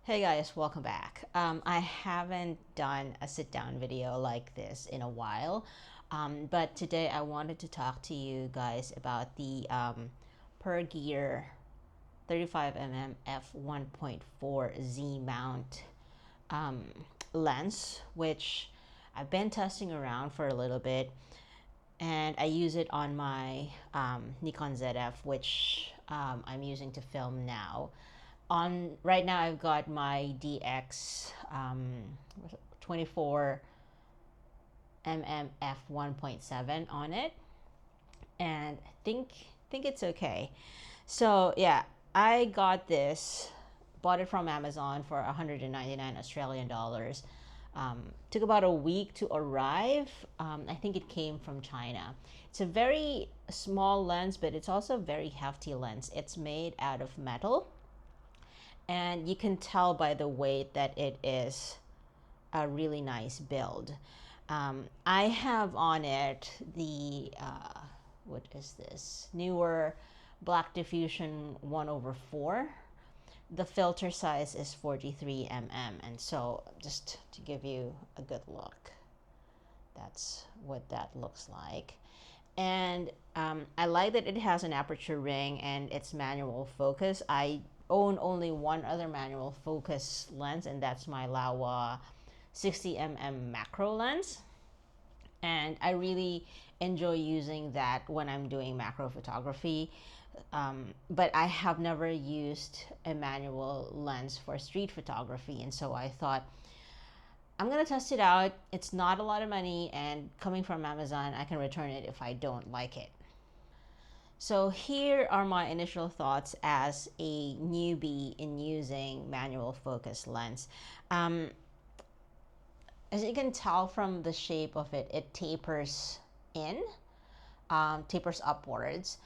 Hey guys, welcome back. I haven't done a sit down video like this in a while, but today I wanted to talk to you guys about the Pergear 35mm f1.4 Z mount um, lens, which I've been testing around for a little bit, and I use it on my Nikon ZF, which I'm using to film now. On right now, I've got my DX 24 f1.7 on it, and I think it's okay. So yeah, I got this, bought it from Amazon for 199 Australian dollars. Took about a week to arrive. I think it came from China. It's a very small lens, but it's also a very hefty lens. It's made out of metal, and you can tell by the weight that it is a really nice build. I have on it the what is this newer black diffusion 1/4. The filter size is 43 mm, and so just to give you a good look, that's what that looks like. And I like that it has an aperture ring and it's manual focus. I own only one other manual focus lens, and that's my Laowa 60mm macro lens. And I really enjoy using that when I'm doing macro photography. But I have never used a manual lens for street photography, and so I thought I'm gonna test it out. It's not a lot of money, and coming from Amazon, I can return it if I don't like it. So here are my initial thoughts as a newbie in using manual focus lens. Um, as you can tell from the shape of it, it tapers in, tapers upwards.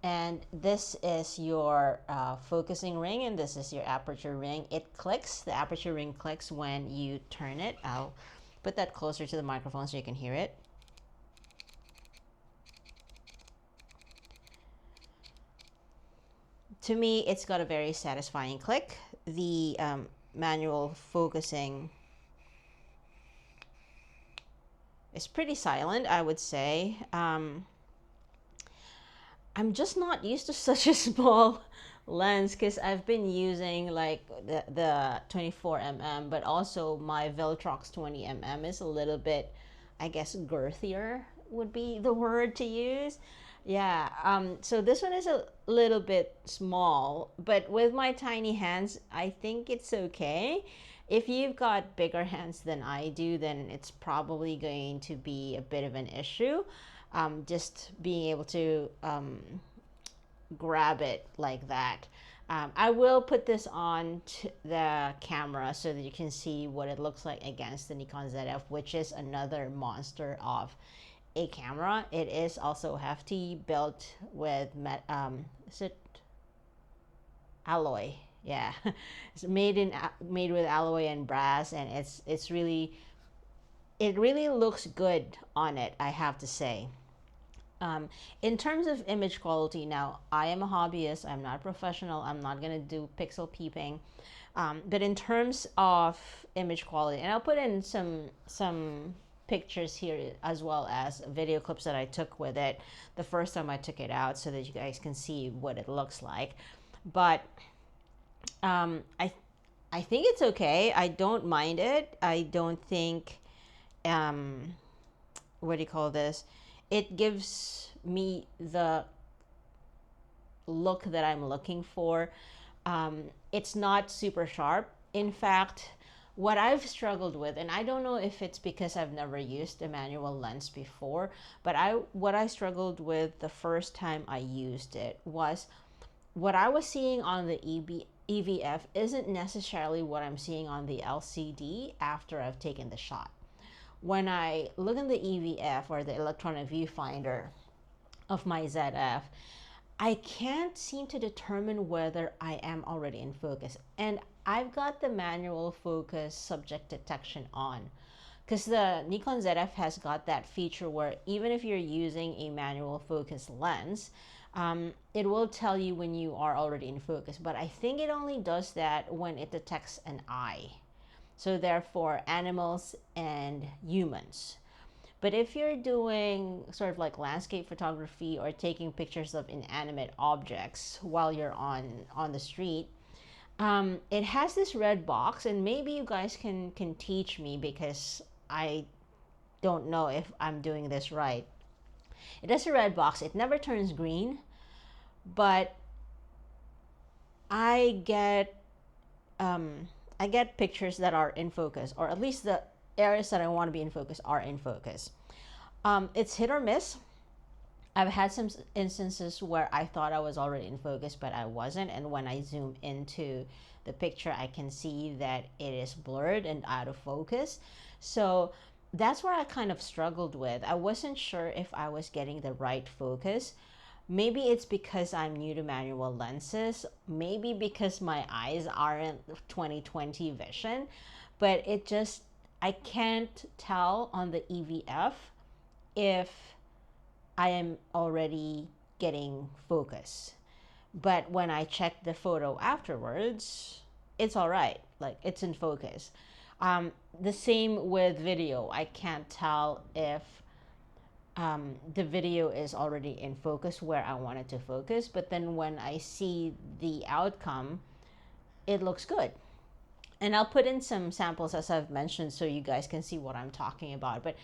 And this is your focusing ring, and this is your aperture ring. It clicks, the aperture ring clicks when you turn it. I'll put that closer to the microphone so you can hear it. To me, it's got a very satisfying click. The manual focusing is pretty silent, I would say. I'm just not used to such a small lens because I've been using like the 24mm, but also my Viltrox 20mm is a little bit, I guess, girthier would be the word to use. Yeah, so this one is a little bit small, but with my tiny hands, I think it's okay. If you've got bigger hands than I do, then it's probably going to be a bit of an issue. Just being able to grab it like that. I will put this on the camera so that you can see what it looks like against the Nikon ZF, which is another monster of a camera. It is also hefty, built with is it alloy? Yeah, it's made with alloy and brass, and it's really, it really looks good on it, I have to say. In terms of image quality, now I am a hobbyist. I'm not a professional. I'm not gonna do pixel peeping. But in terms of image quality, and I'll put in some pictures here as well as video clips that I took with it the first time I took it out, so that you guys can see what it looks like. But um, I I think it's okay. I don't mind it. I don't think um, what do you call this? It gives me the look that I'm looking for. It's not super sharp. In fact, what I've struggled with, and I don't know if it's because I've never used a manual lens before, but what I struggled with the first time I used it was what I was seeing on the EVF isn't necessarily what I'm seeing on the LCD after I've taken the shot. When I look in the EVF, or the electronic viewfinder of my ZF, I can't seem to determine whether I am already in focus. And I've got the manual focus subject detection on, because the Nikon ZF has got that feature where even if you're using a manual focus lens, it will tell you when you are already in focus, but I think it only does that when it detects an eye. So therefore, animals and humans. But if you're doing sort of like landscape photography or taking pictures of inanimate objects while you're on the street, it has this red box, and maybe you guys can teach me because I don't know if I'm doing this right. It has a red box. It never turns green, but I get I get pictures that are in focus, or at least the areas that I want to be in focus are in focus. It's hit or miss. I've had some instances where I thought I was already in focus, but I wasn't. And when I zoom into the picture, I can see that it is blurred and out of focus. So that's where I kind of struggled with. I wasn't sure if I was getting the right focus. Maybe it's because I'm new to manual lenses. Maybe because my eyes aren't 20/20 vision. But it just, I can't tell on the EVF if I am already getting focus. But when I check the photo afterwards, it's all right. Like, it's in focus. The same with video. I can't tell if the video is already in focus where I want it to focus. But then when I see the outcome, it looks good. And I'll put in some samples as I've mentioned so you guys can see what I'm talking about. But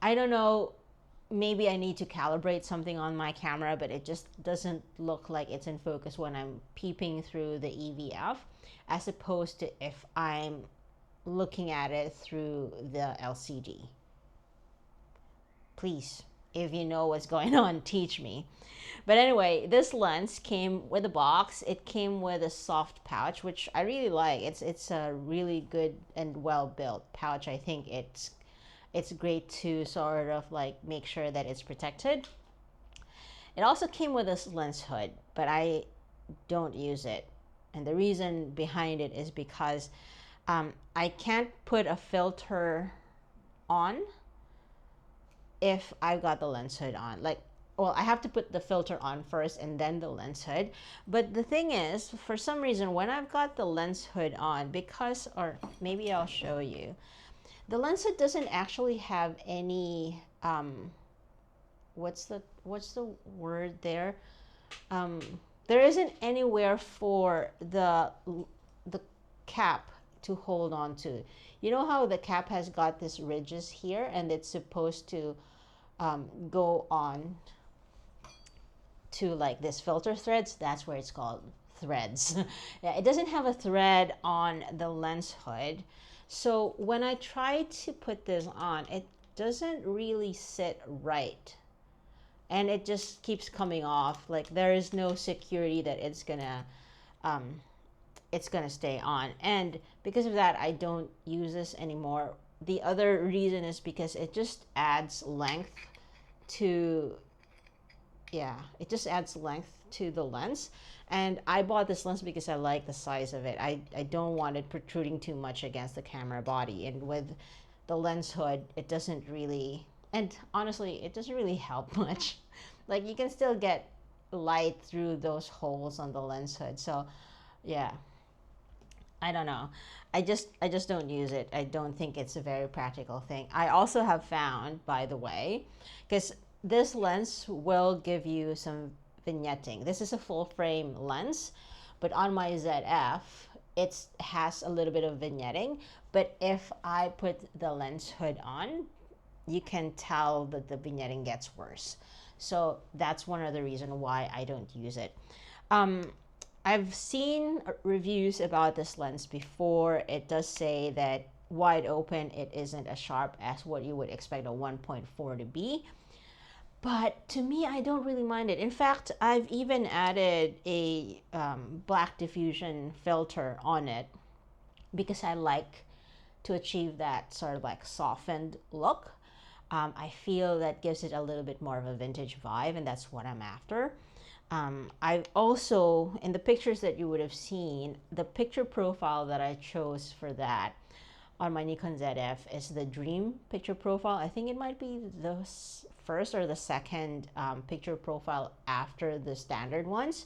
I don't know, maybe I need to calibrate something on my camera, but it just doesn't look like it's in focus when I'm peeping through the EVF, as opposed to if I'm looking at it through the LCD. Please, if you know what's going on, teach me. But anyway, this lens came with a box. It came with a soft pouch, which I really like. It's a really good and well built pouch. I think it's great to sort of like make sure that it's protected. It also came with this lens hood, but I don't use it. And the reason behind it is because I can't put a filter on if I've got the lens hood on. Like, well, I have to put the filter on first and then the lens hood. But the thing is, for some reason, when I've got the lens hood on, because, or maybe I'll show you, the lens hood doesn't actually have any what's the word there? There isn't anywhere for the cap to hold on to. You know how the cap has got these ridges here, and it's supposed to go on to like this filter threads. That's where it's called threads. Yeah, it doesn't have a thread on the lens hood. So when I try to put this on, it doesn't really sit right. And it just keeps coming off. Like, there is no security that it's gonna stay on. And because of that, I don't use this anymore. The other reason is because it just adds length to, it just adds length to the lens. And I bought this lens because I like the size of it. I don't want it protruding too much against the camera body. And with the lens hood, it doesn't really, and honestly, it doesn't really help much. Like, you can still get light through those holes on the lens hood. So yeah, I don't know. I just don't use it. I don't think it's a very practical thing. I also have found, by the way, because this lens will give you some vignetting. This is a full frame lens, but on my ZF, it has a little bit of vignetting. But if I put the lens hood on, you can tell that the vignetting gets worse. So that's one of the reasons why I don't use it. I've seen reviews about this lens before. It does say that wide open, it isn't as sharp as what you would expect a 1.4 to be. But to me, I don't really mind it. In fact, I've even added a black diffusion filter on it because I like to achieve that sort of like softened look. I feel that gives it a little bit more of a vintage vibe, and that's what I'm after. I also, in the pictures that you would have seen, the picture profile that I chose for that on my Nikon ZF is the Dream picture profile. I think it might be the first or the second picture profile after the standard ones.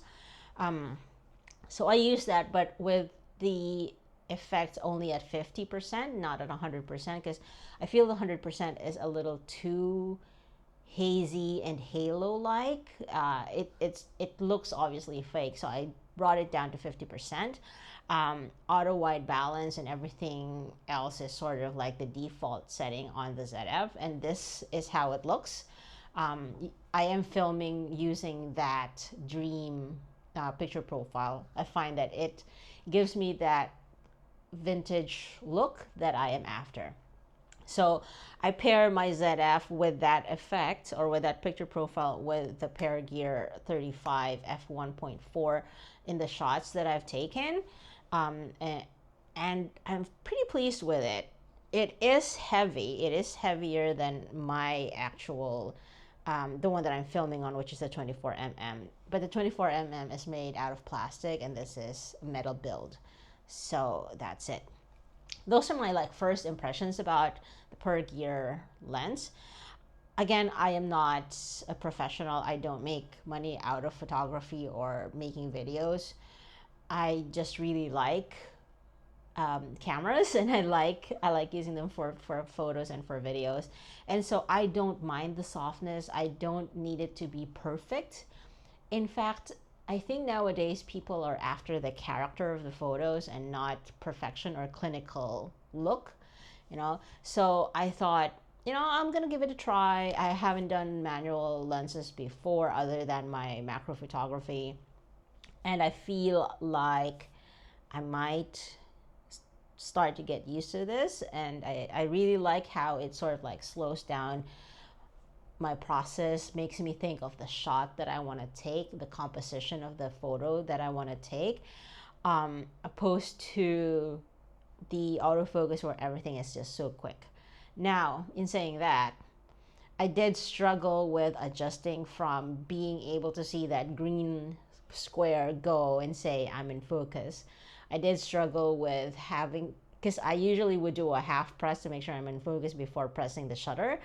So I use that, but with the effects only at 50%, not at 100%, because I feel the 100% is a little too hazy and halo-like. It looks obviously fake, so I brought it down to 50%. Auto white balance and everything else is sort of like the default setting on the ZF, and this is how it looks. I am filming using that dream picture profile. I find that it gives me that vintage look that I am after. So I pair my ZF with that effect, or with that picture profile, with the Pergear 35 f1.4 in the shots that I've taken. And I'm pretty pleased with it. It is heavy. It is heavier than my actual, the one that I'm filming on, which is the 24mm. But the 24mm is made out of plastic, and this is metal build. So that's it. Those are my like first impressions about the Pergear lens. Again, I am not a professional. I don't make money out of photography or making videos. I just really like cameras, and I like using them for photos and for videos. And so I don't mind the softness. I don't need it to be perfect. In fact, I think nowadays people are after the character of the photos and not perfection or clinical look, you know. So I thought, you know, I'm gonna give it a try. I haven't done manual lenses before other than my macro photography, and I feel like I might start to get used to this, and I really like how it sort of like slows down my process, makes me think of the shot that I want to take, the composition of the photo that I want to take, opposed to the autofocus where everything is just so quick. Now, in saying that, I did struggle with adjusting from being able to see that green square go and say I'm in focus. I did struggle with having, because I usually would do a half press to make sure I'm in focus before pressing the shutter,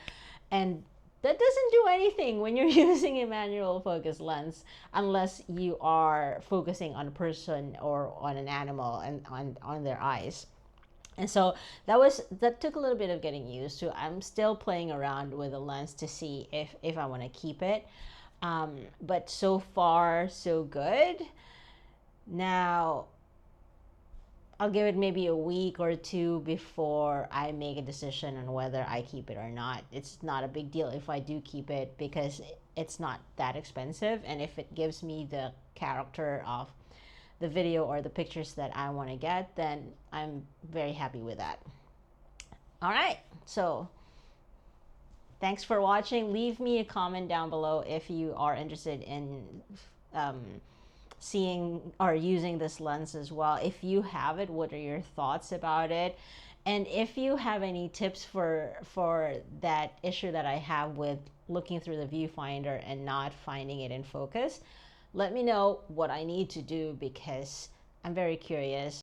and that doesn't do anything when you're using a manual focus lens unless you are focusing on a person or on an animal and on their eyes. And so that took a little bit of getting used to. I'm still playing around with the lens to see if I want to keep it. But so far, so good. Now, I'll give it maybe a week or two before I make a decision on whether I keep it or not. It's not a big deal if I do keep it, because it's not that expensive. And if it gives me the character of the video or the pictures that I want to get, then I'm very happy with that. All right. So thanks for watching. Leave me a comment down below if you are interested in seeing or using this lens as well. If you have it, what are your thoughts about it? And if you have any tips for that issue that I have with looking through the viewfinder and not finding it in focus, let me know what I need to do, because I'm very curious.